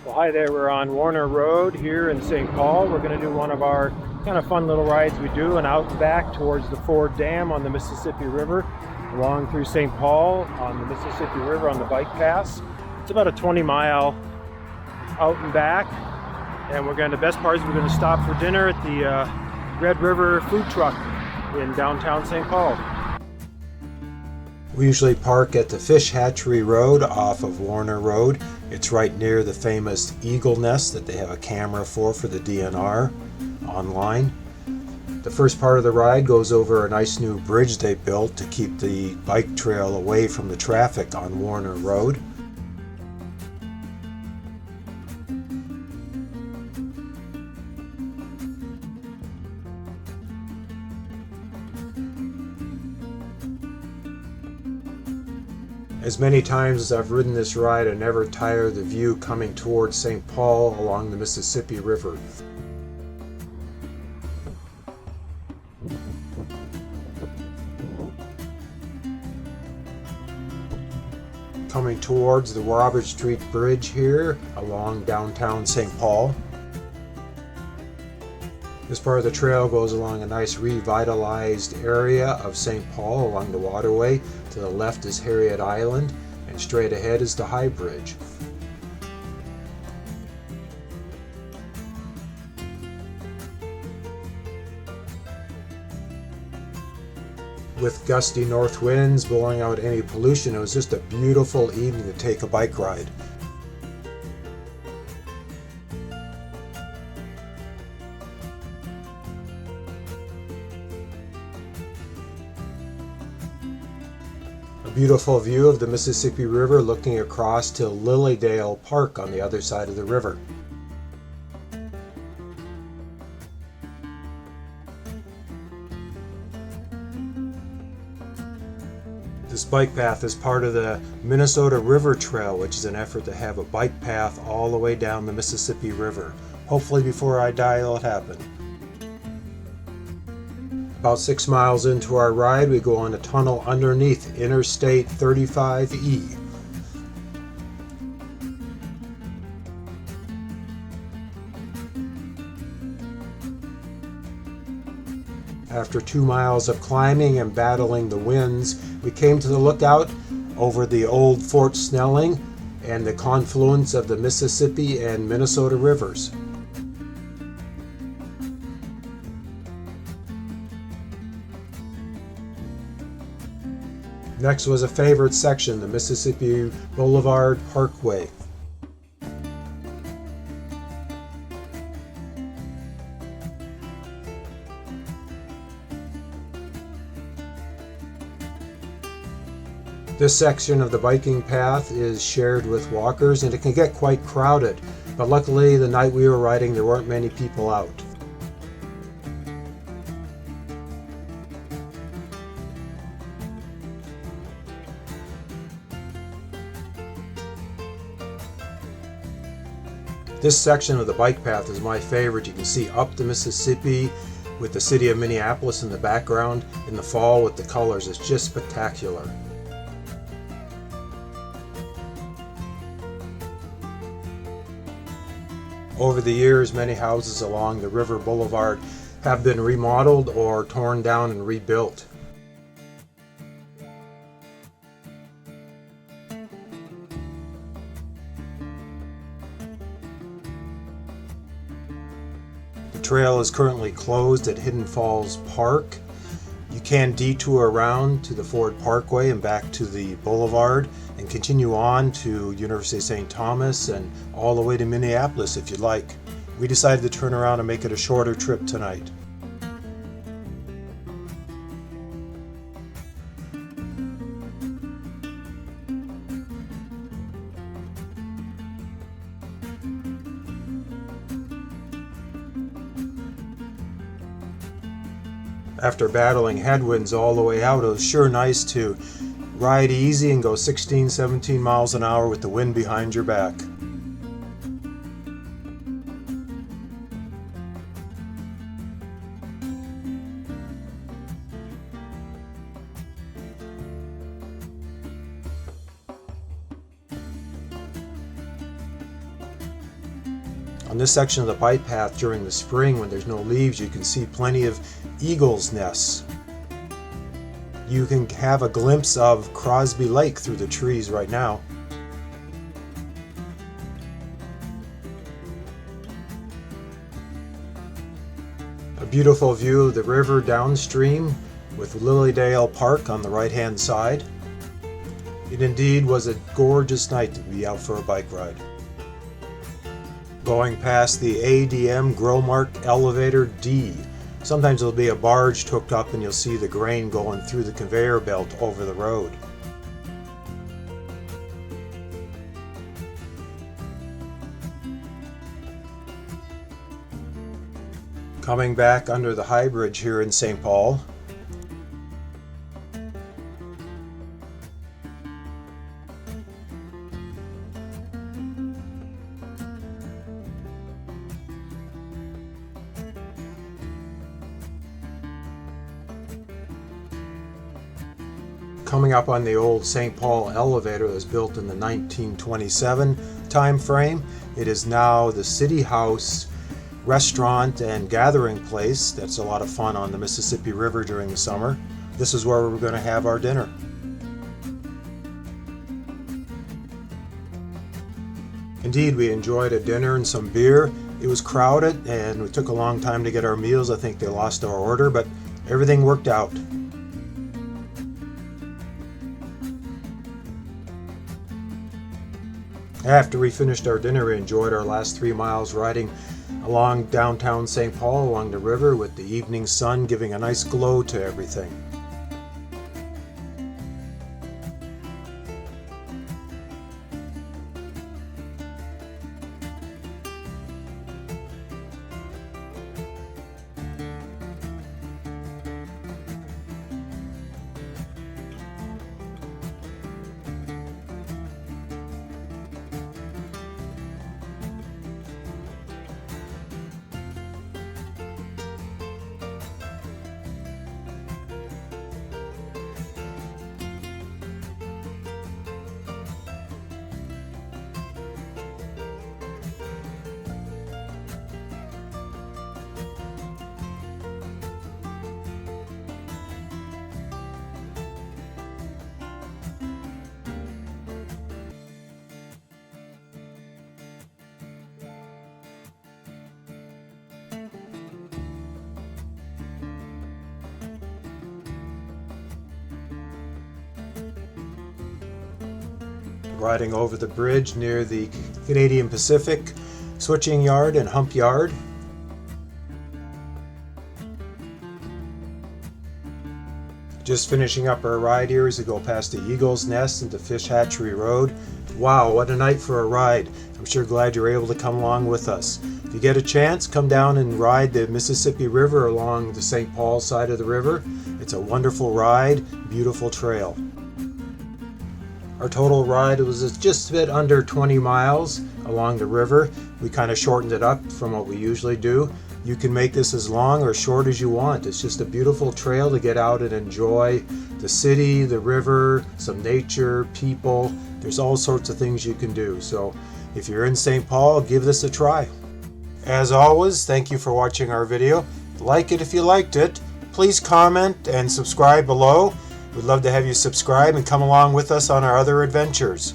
Well, hi there. We're on Warner Road here in St. Paul. We're going to do one of our kind of fun little rides we do, and out and back towards the Ford Dam on the Mississippi River, along through St. Paul on the Mississippi River on the bike paths. It's about a 20-mile out and back, and the best part is we're going to stop for dinner at the Red River food truck in downtown St. Paul. We usually park at the Fish Hatchery Road off of Warner Road. It's right near the famous eagle nest that they have a camera for the DNR online. The first part of the ride goes over a nice new bridge they built to keep the bike trail away from the traffic on Warner Road. As many times as I've ridden this ride, I never tire of the view coming towards St. Paul along the Mississippi River. Coming towards the Robert Street Bridge here along downtown St. Paul. This part of the trail goes along a nice revitalized area of St. Paul along the waterway. To the left is Harriet Island, and straight ahead is the High Bridge. With gusty north winds blowing out any pollution, it was just a beautiful evening to take a bike ride. Beautiful view of the Mississippi River looking across to Lillydale Park on the other side of the river. This bike path is part of the Minnesota River Trail, which is an effort to have a bike path all the way down the Mississippi River. Hopefully before I die it'll happen. About 6 miles into our ride, we go on a tunnel underneath Interstate 35E. After 2 miles of climbing and battling the winds, we came to the lookout over the old Fort Snelling and the confluence of the Mississippi and Minnesota rivers. Next was a favorite section, the Mississippi Boulevard Parkway. This section of the biking path is shared with walkers, and it can get quite crowded, but luckily the night we were riding there weren't many people out. This section of the bike path is my favorite. You can see up the Mississippi with the city of Minneapolis in the background in the fall with the colors. It's just spectacular. Over the years, many houses along the River Boulevard have been remodeled or torn down and rebuilt. The trail is currently closed at Hidden Falls Park. You can detour around to the Ford Parkway and back to the Boulevard and continue on to University of St. Thomas and all the way to Minneapolis if you'd like. We decided to turn around and make it a shorter trip tonight. After battling headwinds all the way out, it was sure nice to ride easy and go 16, 17 miles an hour with the wind behind your back. On this section of the bike path during the spring when there's no leaves, you can see plenty of eagles' nests. You can have a glimpse of Crosby Lake through the trees right now. A beautiful view of the river downstream with Lillydale Park on the right-hand side. It indeed was a gorgeous night to be out for a bike ride. Going past the ADM Growmark Elevator D. Sometimes there'll be a barge hooked up and you'll see the grain going through the conveyor belt over the road. Coming back under the high bridge here in St. Paul. Coming up on the old St. Paul elevator that was built in the 1927 time frame. It is now the City House restaurant and gathering place. That's a lot of fun on the Mississippi River during the summer. This is where we're going to have our dinner. Indeed, we enjoyed a dinner and some beer. It was crowded and it took a long time to get our meals. I think they lost our order, but everything worked out. After we finished our dinner, we enjoyed our last 3 miles riding along downtown St. Paul along the river with the evening sun giving a nice glow to everything. Riding over the bridge near the Canadian Pacific switching yard and hump yard. Just finishing up our ride here as we go past the Eagle's Nest into Fish Hatchery Road. Wow, what a night for a ride. I'm sure glad you're able to come along with us. If you get a chance, come down and ride the Mississippi River along the St. Paul side of the river. It's a wonderful ride, beautiful trail. Our total ride was just a bit under 20 miles along the river. We kind of shortened it up from what we usually do. You can make this as long or short as you want. It's just a beautiful trail to get out and enjoy the city, the river, some nature, people. There's all sorts of things you can do. So if you're in St. Paul, give this a try. As always, thank you for watching our video. Like it if you liked it. Please comment and subscribe below. We'd love to have you subscribe and come along with us on our other adventures.